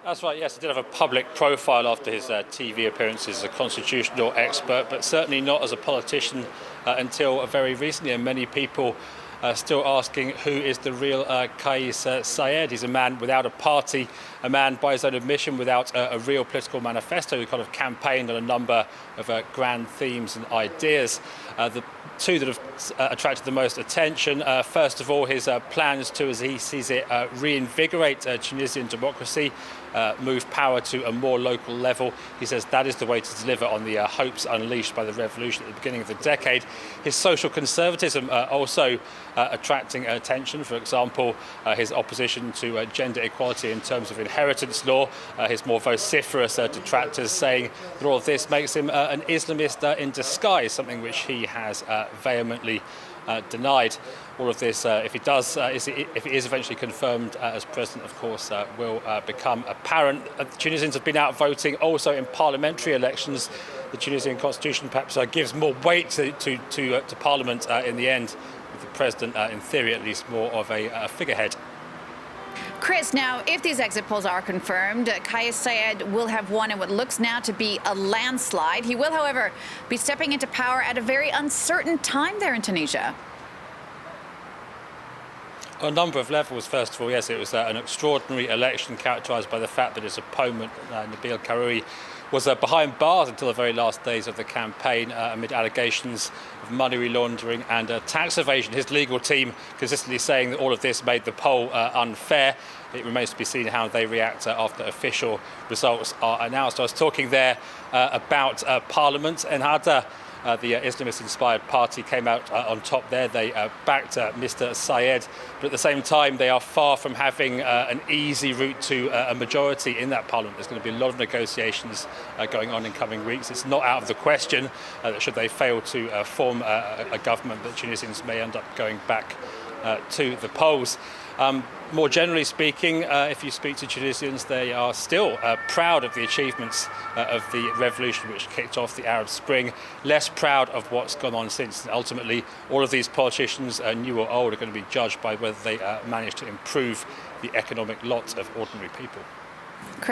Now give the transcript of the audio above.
That's right, yes, he did have a public profile after his TV appearances as a constitutional expert, but certainly not as a politician until very recently, and many people still asking who is the real Kais Saied. He's a man without a party, a man by his own admission without a real political manifesto, who kind of campaigned on a number of grand themes and ideas. The two that have attracted the most attention, first of all, his plans to, as he sees it, reinvigorate Tunisian democracy, move power to a more local level. He says that is the way to deliver on the hopes unleashed by the revolution at the beginning of the decade. His social conservatism also attracting attention. For example, his opposition to gender equality in terms of inheritance law, his more vociferous detractors saying that all of this makes him an Islamist in disguise, something which he has vehemently denied. All of this, if it is eventually confirmed as president, of course, will become apparent. Tunisians have been out voting also in parliamentary elections. The Tunisian constitution perhaps gives more weight to parliament in the end, with the president, in theory at least, more of a figurehead. Chris, now, if these exit polls are confirmed, Kais Saied will have won in what looks now to be a landslide. He will, however, be stepping into power at a very uncertain time there in Tunisia. On a number of levels. First of all, yes, it was an extraordinary election characterised by the fact that his opponent, Nabil Karoui, was behind bars until the very last days of the campaign amid allegations of money laundering and tax evasion. His legal team consistently saying that all of this made the poll unfair. It remains to be seen how they react after official results are announced. I was talking there about Parliament, and the Islamist-inspired party came out on top there. They backed Mr. Saied, but at the same time, they are far from having an easy route to a majority in that parliament. There's going to be a lot of negotiations going on in coming weeks. It's not out of the question that should they fail to form a government, that Tunisians may end up going back to the polls. More generally speaking, if you speak to Tunisians, they are still proud of the achievements of the revolution which kicked off the Arab Spring, less proud of what's gone on since. And ultimately, all of these politicians, new or old, are going to be judged by whether they manage to improve the economic lot of ordinary people.